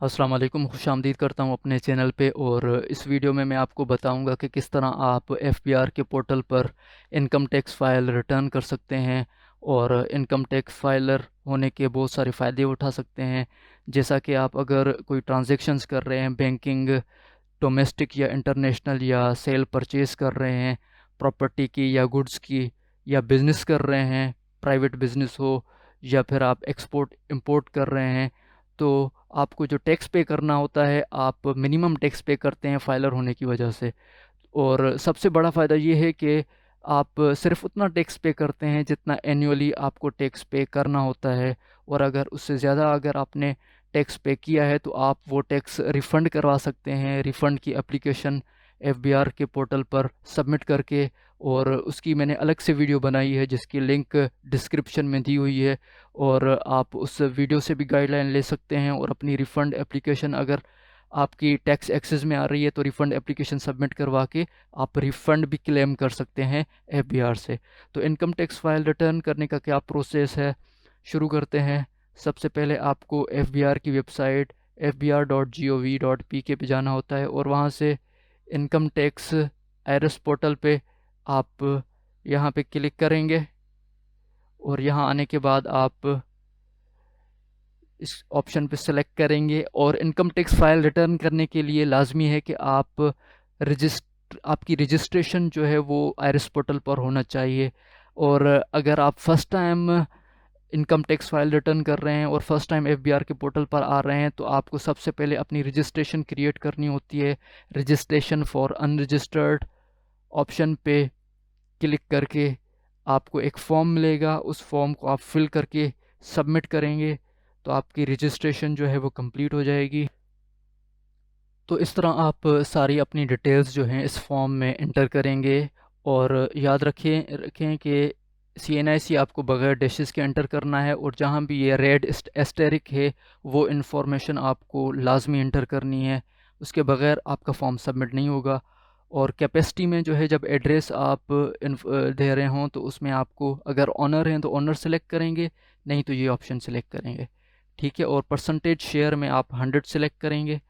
अस्सलाम वालेकुम, खुशामदीद करता हूँ अपने चैनल पे। और इस वीडियो में मैं आपको बताऊंगा कि किस तरह आप एफबीआर के पोर्टल पर इनकम टैक्स फ़ाइल रिटर्न कर सकते हैं और इनकम टैक्स फाइलर होने के बहुत सारे फ़ायदे उठा सकते हैं। जैसा कि आप अगर कोई ट्रांजैक्शंस कर रहे हैं, बैंकिंग, डोमेस्टिक या इंटरनेशनल, या सेल परचेज़ कर रहे हैं प्रॉपर्टी की या गुड्स की, या बिज़नेस कर रहे हैं, प्राइवेट बिज़नेस हो, या फिर आप एक्सपोर्ट इंपोर्ट कर रहे हैं, तो आपको जो टैक्स पे करना होता है आप मिनिमम टैक्स पे करते हैं फाइलर होने की वजह से। और सबसे बड़ा फ़ायदा ये है कि आप सिर्फ उतना टैक्स पे करते हैं जितना एनुअली आपको टैक्स पे करना होता है। और अगर उससे ज़्यादा अगर आपने टैक्स पे किया है तो आप वो टैक्स रिफ़ंड करवा सकते हैं। रिफ़ंड की एप्लीकेशन एफबीआर के पोर्टल पर सबमिट करके, और उसकी मैंने अलग से वीडियो बनाई है जिसकी लिंक डिस्क्रिप्शन में दी हुई है। और आप उस वीडियो से भी गाइडलाइन ले सकते हैं और अपनी रिफ़ंड एप्लीकेशन, अगर आपकी टैक्स एक्सेस में आ रही है तो रिफ़ंड एप्लीकेशन सबमिट करवा के आप रिफ़ंड भी क्लेम कर सकते हैं एफबीआर से। तो इनकम टैक्स फाइल रिटर्न करने का क्या प्रोसेस है, शुरू करते हैं। सबसे पहले आपको एफबीआर की वेबसाइट fbr.gov.pk पे जाना होता है और वहाँ से इनकम टैक्स आईआरएस पोर्टल पे आप यहाँ पे क्लिक करेंगे। और यहाँ आने के बाद आप इस ऑप्शन पे सेलेक्ट करेंगे। और इनकम टैक्स फाइल रिटर्न करने के लिए लाजमी है कि आपकी रजिस्ट्रेशन जो है वो आईआरएस पोर्टल पर होना चाहिए। और अगर आप first time income tax file return कर रहे हैं और फर्स्ट टाइम एफबीआर के पोर्टल पर आ रहे हैं तो आपको सबसे पहले अपनी रजिस्ट्रेशन क्रिएट करनी होती है। रजिस्ट्रेशन फॉर अनरजिस्टर्ड ऑप्शन पे क्लिक करके आपको एक फॉर्म मिलेगा, उस फॉर्म को आप फिल करके सबमिट करेंगे तो आपकी रजिस्ट्रेशन जो है वो कंप्लीट हो जाएगी। तो इस तरह आप सारी अपनी डिटेल्स जो हैं इस फॉर्म में इंटर करेंगे। और याद रखें रखें कि CNIC आपको बगैर डैशेस के इंटर करना है, और जहाँ भी ये रेड एस्टेरिक है वो इन्फॉर्मेशन आपको लाजमी इंटर करनी है, उसके बगैर आपका फॉर्म सबमिट नहीं होगा। और कैपेसिटी में जो है, जब एड्रेस आप दे रहे हों तो उसमें आपको अगर ऑनर हैं तो ऑनर सेलेक्ट करेंगे, नहीं तो ये ऑप्शन सेलेक्ट करेंगे, ठीक है। और परसेंटेज शेयर में आप 100 सेलेक्ट करेंगे।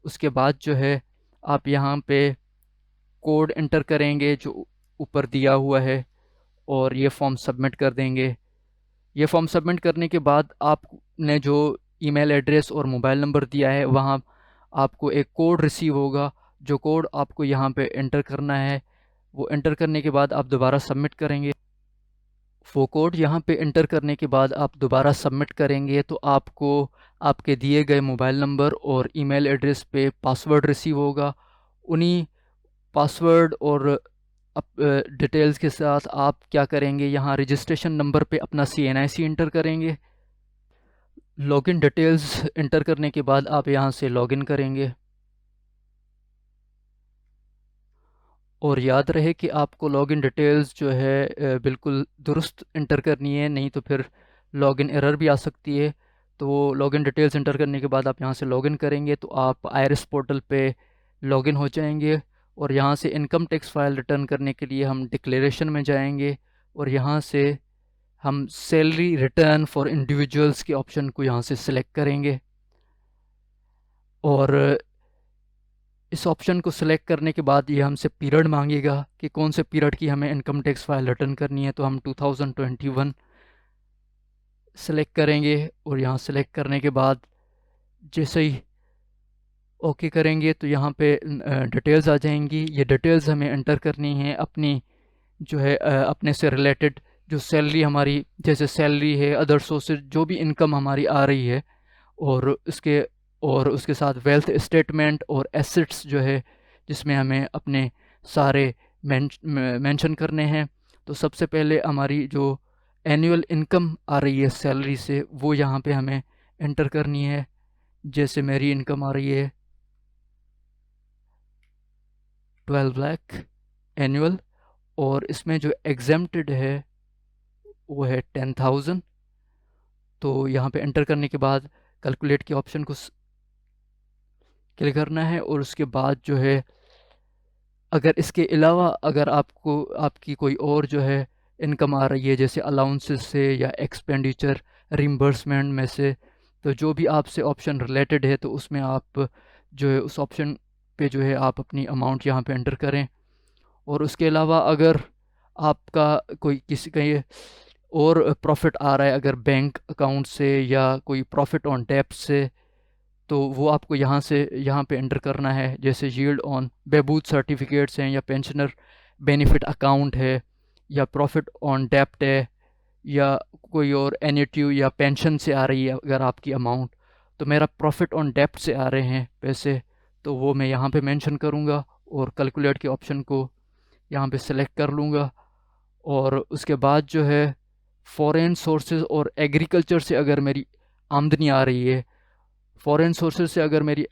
उसके बाद जो है आप यहाँ पे कोड एंटर करेंगे जो ऊपर दिया हुआ है और ये फॉर्म सबमिट कर देंगे। ये फॉर्म सबमिट करने के बाद आपने जो ईमेल एड्रेस और मोबाइल नंबर दिया है वहाँ आपको एक कोड रिसीव होगा, जो कोड आपको यहाँ पे एंटर करना है। वो एंटर करने के बाद आप दोबारा सबमिट करेंगे। वो कोड यहाँ पे एंटर करने के बाद आप दोबारा सबमिट करेंगे तो आपको आपके दिए गए मोबाइल नंबर और ईमेल एड्रेस पे पासवर्ड रिसीव होगा। उन्हीं पासवर्ड और डिटेल्स के साथ आप क्या करेंगे, यहाँ रजिस्ट्रेशन नंबर पे अपना CNIC इंटर करेंगे। लॉगिन डिटेल्स इंटर करने के बाद आप यहाँ से लॉगिन करेंगे। और याद रहे कि आपको लॉगिन डिटेल्स जो है बिल्कुल दुरुस्त इंटर करनी है, नहीं तो फिर लॉगिन एरर भी आ सकती है। तो वो लॉगिन डिटेल्स इंटर करने के बाद आप यहाँ से लॉगिन करेंगे तो आप आईआरएस पोर्टल पे लॉगिन हो जाएंगे। और यहाँ से इनकम टैक्स फाइल रिटर्न करने के लिए हम डिक्लेरेशन में जाएंगे और यहाँ से हम सैलरी रिटर्न फॉर इंडिविजुअल्स के ऑप्शन को यहाँ से सिलेक्ट करेंगे। और इस ऑप्शन को सिलेक्ट करने के बाद ये हमसे पीरियड मांगेगा कि कौन से पीरियड की हमें इनकम टैक्स फाइल रिटर्न करनी है, तो हम 2021 सेलेक्ट करेंगे। और यहाँ सेलेक्ट करने के बाद जैसे ही ओके करेंगे तो यहाँ पे डिटेल्स आ जाएंगी। ये डिटेल्स हमें एंटर करनी है अपनी, जो है अपने से रिलेटेड जो सैलरी हमारी, जैसे सैलरी है, अदर सोर्सेज जो भी इनकम हमारी आ रही है, और उसके साथ वेल्थ स्टेटमेंट और एसेट्स जो है जिसमें हमें अपने सारे मेंशन करने हैं। तो सबसे पहले हमारी जो एनुअल इनकम आ रही है सैलरी से वो यहाँ पे हमें एंटर करनी है। जैसे मेरी इनकम आ रही है 12 लाख एनुअल, और इसमें जो एग्जेम्प्टेड है वो है 10,000। तो यहाँ पे एंटर करने के बाद कैलकुलेट के ऑप्शन को क्लिक करना है। और उसके बाद जो है अगर इसके अलावा अगर आपको आपकी कोई और जो है इनकम आ रही है जैसे अलाउंसेस से या एक्सपेंडिचर रिम्बर्समेंट में से, तो जो भी आपसे ऑप्शन रिलेटेड है तो उसमें आप जो है उस ऑप्शन पे जो है आप अपनी अमाउंट यहाँ पे एंटर करें। और उसके अलावा अगर आपका कोई किसी का ये और प्रॉफिट आ रहा है अगर बैंक अकाउंट से या कोई प्रॉफिट ऑन डेप्ट से, तो वो आपको यहाँ पे एंटर करना है। जैसे यील्ड ऑन बेबूथ सर्टिफिकेट्स हैं, या पेंशनर बेनिफिट अकाउंट है, या प्रॉफिट ऑन डेप्ट है, या कोई और एन्युटी या पेंशन से आ रही है अगर आपकी अमाउंट। तो मेरा प्रॉफिट ऑन डेप्ट से आ रहे हैं पैसे, तो वो मैं यहाँ पे मेंशन करूँगा और कैलकुलेट के ऑप्शन को यहाँ पे सेलेक्ट कर लूँगा। और उसके बाद जो है फॉरेन सोर्सेज और एग्रीकल्चर से अगर मेरी आमदनी आ रही है, फॉरेन सोर्सेज से अगर मेरी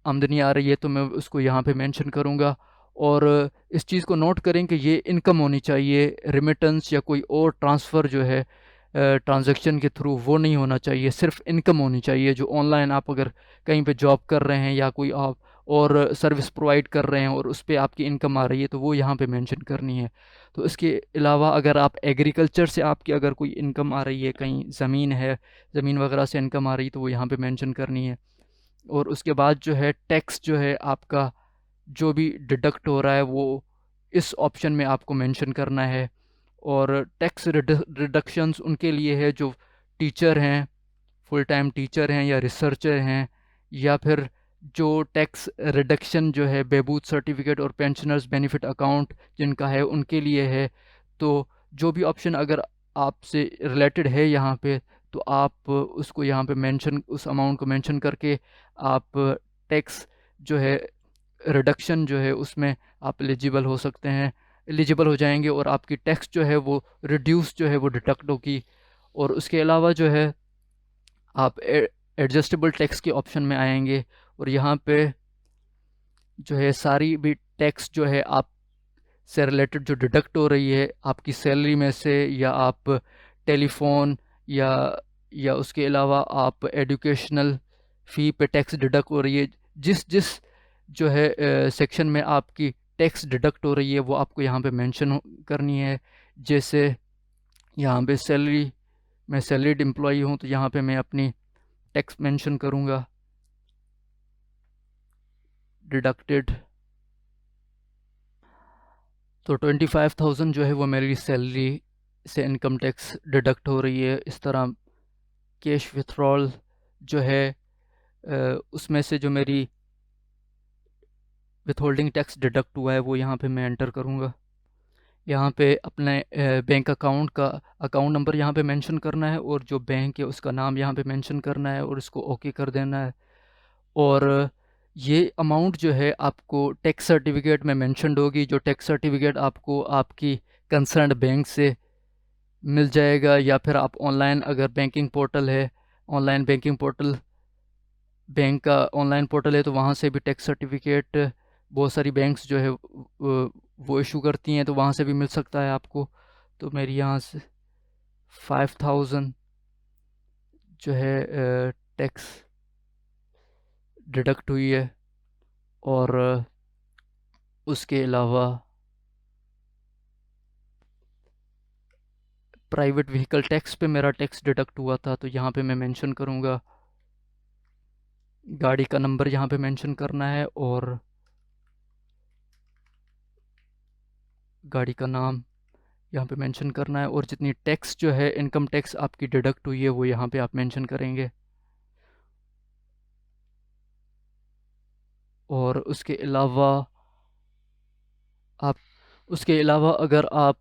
आमदनी आ रही है तो मैं उसको यहाँ पे मेंशन करूँगा। और इस चीज़ को नोट करें कि ये इनकम होनी चाहिए, रिमिटेंस या कोई और ट्रांसफ़र जो है ट्रांजैक्शन के थ्रू वो नहीं होना चाहिए, सिर्फ इनकम होनी चाहिए। जो ऑनलाइन आप अगर कहीं पे जॉब कर रहे हैं या कोई आप और सर्विस प्रोवाइड कर रहे हैं और उस पे आपकी इनकम आ रही है तो वो यहाँ पे मेंशन करनी है। तो इसके अलावा अगर आप एग्रीकल्चर से आपकी अगर कोई इनकम आ रही है, कहीं ज़मीन है, ज़मीन वगैरह से इनकम आ रही है, तो वो यहाँ पे मेंशन करनी है। और उसके बाद जो है टैक्स जो है आपका जो भी डिडक्ट हो रहा है वो इस ऑप्शन में आपको मेंशन करना है। और टैक्स रिडक्शंस उनके लिए है जो टीचर हैं, फुल टाइम टीचर हैं या रिसर्चर हैं, या फिर जो टैक्स रिडक्शन जो है बेबूथ सर्टिफिकेट और पेंशनर्स बेनिफिट अकाउंट जिनका है उनके लिए है। तो जो भी ऑप्शन अगर आपसे रिलेटेड है यहाँ पे, तो आप उसको यहाँ पे मेंशन, उस अमाउंट को मेंशन करके आप टैक्स जो है रिडक्शन जो है उसमें आप एलिजिबल हो सकते हैं, एलिजिबल हो जाएंगे और आपकी टैक्स जो है वो रिड्यूस जो है वो डिडक्ट होगी। और उसके अलावा जो है आप एडजस्टेबल टैक्स के ऑप्शन में आएंगे और यहाँ पे जो है सारी भी टैक्स जो है आप से रिलेटेड जो डिडक्ट हो रही है आपकी सैलरी में से, या आप टेलीफोन या उसके अलावा आप एजुकेशनल फ़ी पे टैक्स डिडक्ट हो रही है, जिस जिस जो है सेक्शन में आपकी टैक्स डिडक्ट हो रही है वो आपको यहाँ पे मेंशन करनी है। जैसे यहाँ पे सैलरी, मैं सैलरीड एम्प्लॉई हूँ तो यहाँ पे मैं अपनी टैक्स मेंशन करूँगा, डिडक्टेड। तो 25,000 जो है वो मेरी सैलरी से इनकम टैक्स डिडक्ट हो रही है। इस तरह कैश विथड्रॉल जो है उसमें से जो मेरी विथहोल्डिंग टैक्स डिडक्ट हुआ है वो यहाँ पे मैं एंटर करूँगा। यहाँ पे अपने बैंक अकाउंट का अकाउंट नंबर यहाँ पे मेंशन करना है और जो बैंक है उसका नाम यहाँ पे मेंशन करना है और इसको ओके कर देना है। और ये अमाउंट जो है आपको टैक्स सर्टिफिकेट में मेंशन्ड होगी, जो टैक्स सर्टिफिकेट आपको आपकी कंसर्न बैंक से मिल जाएगा, या फिर आप ऑनलाइन अगर बैंकिंग पोर्टल है, ऑनलाइन बैंकिंग पोर्टल, बैंक का ऑनलाइन पोर्टल है तो वहाँ से भी टैक्स सर्टिफिकेट बहुत सारी बैंक्स जो है वो इशू करती हैं, तो वहाँ से भी मिल सकता है आपको। तो मेरी यहाँ से 5,000 जो है टैक्स डिडक्ट हुई है। और उसके अलावा प्राइवेट व्हीकल टैक्स पे मेरा टैक्स डिडक्ट हुआ था, तो यहाँ पे मैं मेंशन करूँगा, गाड़ी का नंबर यहाँ पे मेंशन करना है और गाड़ी का नाम यहाँ पे मेंशन करना है, और जितनी टैक्स जो है इनकम टैक्स आपकी डिडक्ट हुई है वो यहाँ पे आप मेंशन करेंगे। और उसके अलावा अगर आप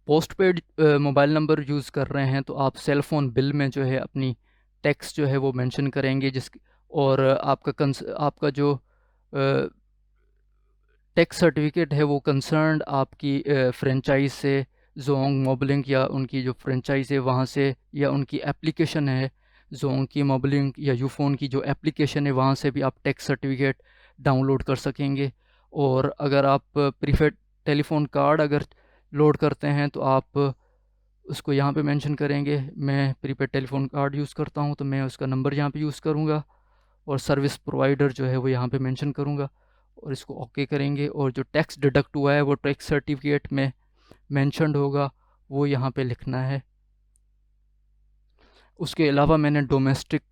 post paid mobile number use कर रहे हैं तो आप सेल फ़ोन बिल में जो है अपनी टैक्स जो है वो मेंशन करेंगे, और आपका जो टैक्स सर्टिफिकेट है वो कंसर्न्ड आपकी फ्रेंचाइज से, जोंग मोबलिंक या उनकी जो फ्रेंचाइज है वहाँ से, या उनकी एप्लीकेशन है जोंग की, मोबलिंक या यूफोन की जो एप्लीकेशन है वहाँ से भी आप टैक्स सर्टिफिकेट डाउनलोड कर सकेंगे। और अगर आप प्रीफेड टेलीफोन कार्ड अगर लोड करते हैं तो आप उसको यहाँ पे मेंशन करेंगे। मैं प्रीपेड टेलीफोन कार्ड यूज़ करता हूँ तो मैं उसका नंबर यहाँ पे यूज़ करूँगा और सर्विस प्रोवाइडर जो है वो यहाँ पे मेंशन करूँगा और इसको ओके करेंगे। और जो टैक्स डिडक्ट हुआ है वो टैक्स सर्टिफिकेट में मेंशन्ड होगा, वो यहाँ पे लिखना है। उसके अलावा मैंने domestic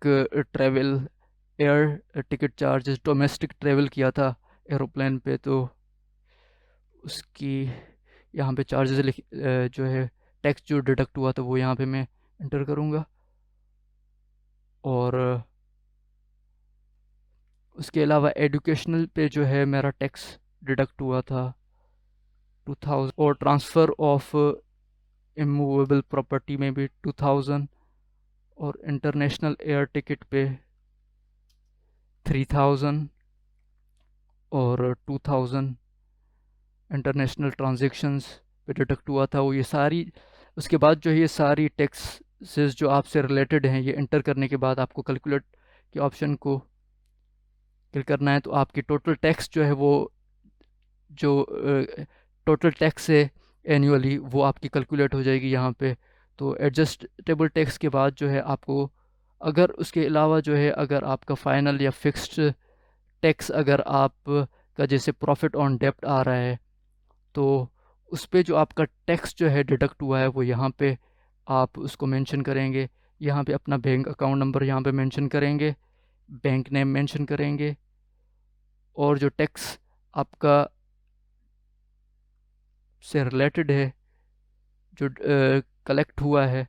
travel air ticket charges domestic travel किया था एरोप्लेन पे, तो उसकी यहाँ पे चार्जेस जो है टैक्स जो डिडक्ट हुआ था वो यहाँ पे मैं इंटर करूँगा। और उसके अलावा एजुकेशनल पे जो है मेरा टैक्स डिडक्ट हुआ था 2000, और ट्रांसफ़र ऑफ इमूवेबल प्रॉपर्टी में भी 2000, और इंटरनेशनल एयर टिकट पे 3000 और 2000 इंटरनेशनल ट्रांजैक्शंस पे डिडक्ट हुआ था वो, ये सारी। उसके बाद जो है ये सारी टैक्सेस जो आपसे रिलेटेड हैं, ये इंटर करने के बाद आपको कैलकुलेट के ऑप्शन को क्लिक करना है, तो आपकी टोटल टैक्स जो है वो जो टोटल टैक्स है एनुअली वो आपकी कैलकुलेट हो जाएगी यहाँ पे। तो एडजस्टेबल टैक्स के बाद जो है आपको, अगर उसके अलावा जो है अगर आपका फाइनल या फिक्स्ड टैक्स अगर आप का जैसे प्रॉफिट ऑन डेब्ट आ रहा है, तो उस पे जो आपका टैक्स जो है डिडक्ट हुआ है वो यहाँ पे आप उसको मेंशन करेंगे। यहाँ पे अपना बैंक अकाउंट नंबर यहाँ पे मेंशन करेंगे, बैंक नेम मेंशन करेंगे, और जो टैक्स आपका से रिलेटेड है जो कलेक्ट हुआ है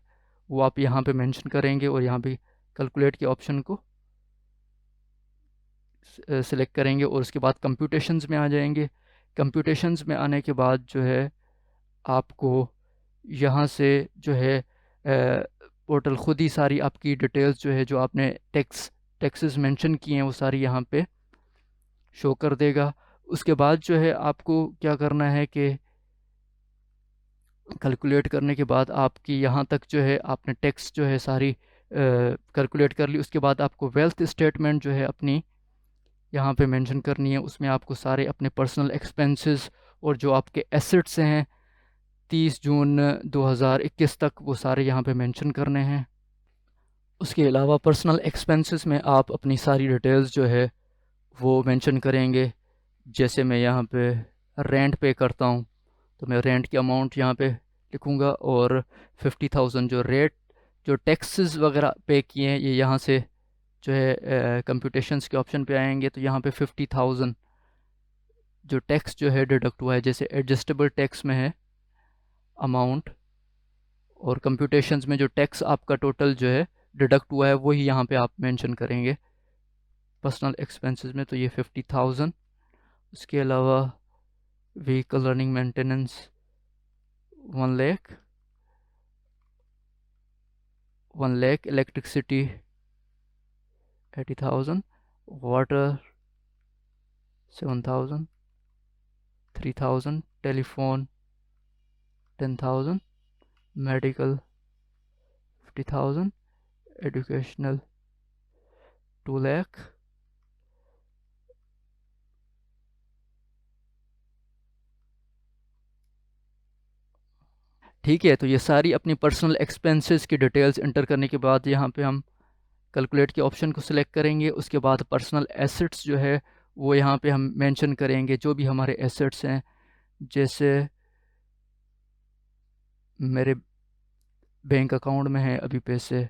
वो आप यहाँ पे मेंशन करेंगे, और यहाँ पे कैलकुलेट के ऑप्शन को सिलेक्ट करेंगे, और उसके बाद कंप्यूटेशंस में आ जाएंगे। कंप्यूटेशंस में आने के बाद जो है आपको यहाँ से जो है पोर्टल खुद ही सारी आपकी डिटेल्स जो है जो आपने टैक्सेस मेंशन किए हैं वो सारी यहाँ पे शो कर देगा। उसके बाद जो है आपको क्या करना है कि कैलकुलेट करने के बाद आपकी यहाँ तक जो है आपने टैक्स जो है सारी कैलकुलेट कर ली। उसके बाद आपको वेल्थ स्टेटमेंट जो है अपनी यहाँ पे मेंशन करनी है। उसमें आपको सारे अपने पर्सनल एक्सपेंसेस और जो आपके एसेट्स हैं 30 जून 2021 तक वो सारे यहाँ पे मेंशन करने हैं। उसके अलावा पर्सनल एक्सपेंसेस में आप अपनी सारी डिटेल्स जो है वो मेंशन करेंगे। जैसे मैं यहाँ पे रेंट पे करता हूँ तो मैं रेंट की अमाउंट यहाँ पे लिखूँगा, और 50,000 जो रेट जो टैक्सेस वगैरह पे किए हैं ये यहाँ से जो है कंप्यूटेशंस के ऑप्शन पे आएंगे, तो यहाँ पे 50,000 जो टैक्स जो है डिडक्ट हुआ है जैसे एडजस्टेबल टैक्स में है अमाउंट, और कंप्यूटेशंस में जो टैक्स आपका टोटल जो है डिडक्ट हुआ है वही यहाँ पे आप मेंशन करेंगे पर्सनल एक्सपेंसेस में, तो ये 50,000। उसके अलावा vehicle running maintenance 1 lakh, 1 lakh, electricity 80,000, water 7,000, 3,000, telephone 10,000, medical 50,000, educational 2 lakh, ठीक है। तो ये सारी अपनी पर्सनल एक्सपेंसेस की डिटेल्स इंटर करने के बाद यहाँ पे हम कैलकुलेट के ऑप्शन को सिलेक्ट करेंगे। उसके बाद पर्सनल एसेट्स जो है वो यहाँ पे हम मेंशन करेंगे जो भी हमारे एसेट्स हैं। जैसे मेरे बैंक अकाउंट में है अभी पैसे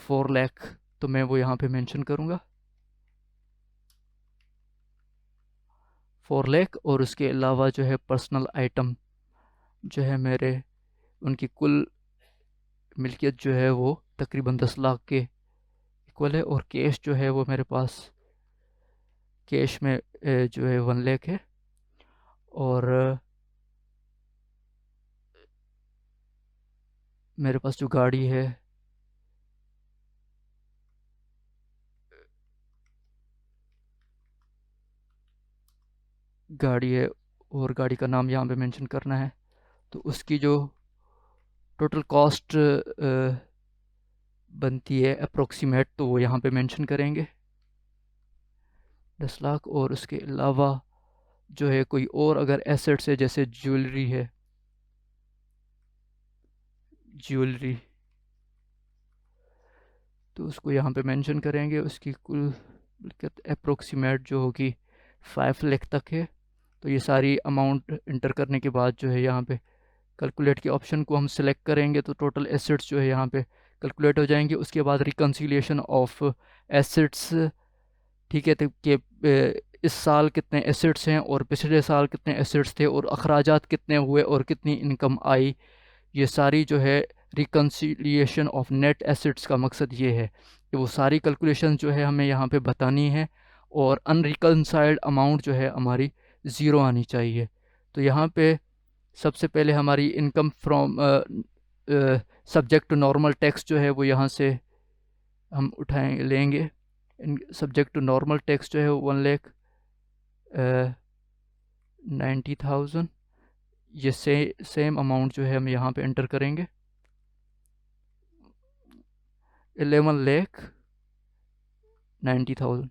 4 लाख, तो मैं वो यहाँ पे मेंशन करूँगा 4 लाख। और उसके अलावा जो है पर्सनल आइटम जो है मेरे, उनकी कुल मिल्कियत जो है वो तकरीबन 10 लाख के इक्वल है, और कैश जो है वो मेरे पास कैश में जो है 1 लाख है। और मेरे पास जो गाड़ी है और गाड़ी का नाम यहाँ पे मेंशन करना है, तो उसकी जो टोटल कॉस्ट बनती है अप्रोक्सीमेट, तो वो यहाँ पे मेंशन करेंगे 10 लाख। और उसके अलावा जो है कोई और अगर एसेट्स है जैसे ज्वेलरी तो उसको यहाँ पे मेंशन करेंगे। उसकी कुल मिल्कियत अप्रोक्सीमेट जो होगी 5 लाख तक है। तो ये सारी अमाउंट इंटर करने के बाद जो है यहाँ पे कैलकुलेट के ऑप्शन को हम सिलेक्ट करेंगे तो टोटल एसेट्स जो है यहाँ पे कैलकुलेट हो जाएंगे। उसके बाद रिकन्सिलिएशन ऑफ एसेट्स, ठीक है, तो कि इस साल कितने एसेट्स हैं और पिछले साल कितने एसेट्स थे और अखराजात कितने हुए और कितनी इनकम आई, ये सारी जो है रिकन्सिलिएशन ऑफ नेट एसेट्स का मकसद ये है कि वो सारी कैलकुलेशन जो है हमें यहाँ पे बतानी है और अनरिकन्साइल्ड अमाउंट जो है हमारी ज़ीरो आनी चाहिए। तो यहाँ पे सबसे पहले हमारी income from subject to normal tax जो है वो यहाँ से हम लेंगे। सब्जेक्ट टू नॉर्मल टैक्स जो है 1,90,000, ये सेम अमाउंट जो है हम यहाँ पे एंटर करेंगे 11,90,000,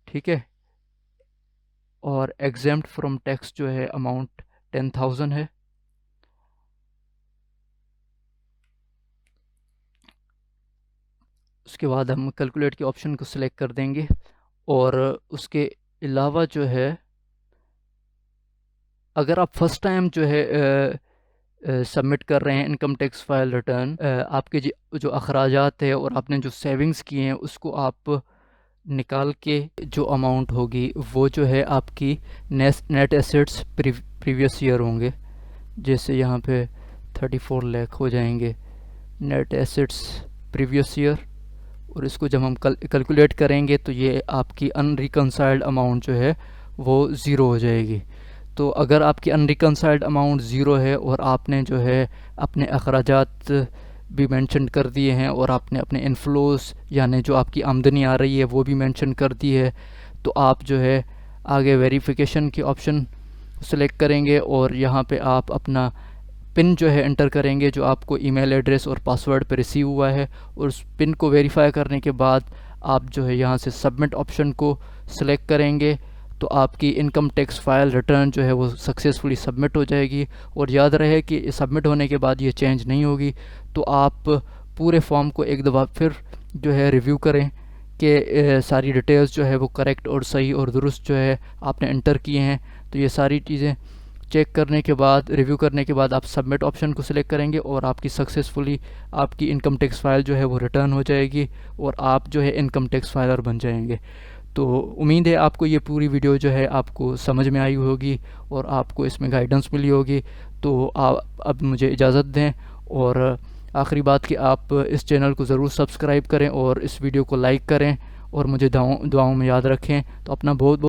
ठीक है। और एग्जेम्प्ट फ्रॉम टैक्स जो है अमाउंट 10,000 है। उसके बाद हम कैलकुलेट के ऑप्शन को सिलेक्ट कर देंगे और उसके अलावा जो है अगर आप फर्स्ट टाइम जो है सबमिट कर रहे हैं इनकम टैक्स फाइल रिटर्न, आपके जो अखराजात है और आपने जो सेविंग्स किए हैं उसको आप निकाल के जो अमाउंट होगी वो जो है आपकी नेट एसेट्स प्रीवियस ईयर होंगे। जैसे यहाँ पे 34 लाख हो जाएंगे नेट एसेट्स प्रीवियस ईयर, और इसको जब हम कैलकुलेट करेंगे तो ये आपकी अनरिकन्साइल्ड अमाउंट जो है वो ज़ीरो हो जाएगी। तो अगर आपकी अनरिकन्साइल्ड अमाउंट ज़ीरो है और आपने जो है अपने अखराजात भी मेंशन कर दिए हैं और आपने अपने इनफ्लोस यानी जो आपकी आमदनी आ रही है वो भी मेंशन कर दी है, तो आप जो है आगे वेरिफिकेशन के ऑप्शन सेलेक्ट करेंगे और यहाँ पे आप अपना पिन जो है एंटर करेंगे जो आपको ईमेल एड्रेस और पासवर्ड पे रिसीव हुआ है, और उस पिन को वेरीफाई करने के बाद आप जो है यहाँ से सबमिट ऑप्शन को सिलेक्ट करेंगे तो आपकी इनकम टैक्स फाइल रिटर्न जो है वो सक्सेसफुली सबमिट हो जाएगी। और याद रहे कि सबमिट होने के बाद ये चेंज नहीं होगी, तो आप पूरे फॉर्म को एक दफ़ा फिर जो है रिव्यू करें कि सारी डिटेल्स जो है वो करेक्ट और सही और दुरुस्त जो है आपने एंटर किए हैं। तो ये सारी चीज़ें चेक करने के बाद, रिव्यू करने के बाद आप सबमिट ऑप्शन को सिलेक्ट करेंगे और आपकी सक्सेसफुली आपकी इनकम टैक्स फाइल जो है वो रिटर्न हो जाएगी और आप जो है इनकम टैक्स फाइलर बन जाएंगे। तो उम्मीद है आपको ये पूरी वीडियो जो है आपको समझ में आई होगी और आपको इसमें गाइडेंस मिली होगी। तो आप अब मुझे इजाज़त दें, और आखिरी बात कि आप इस चैनल को ज़रूर सब्सक्राइब करें और इस वीडियो को लाइक करें और मुझे दुआओं में याद रखें। तो अपना बहुत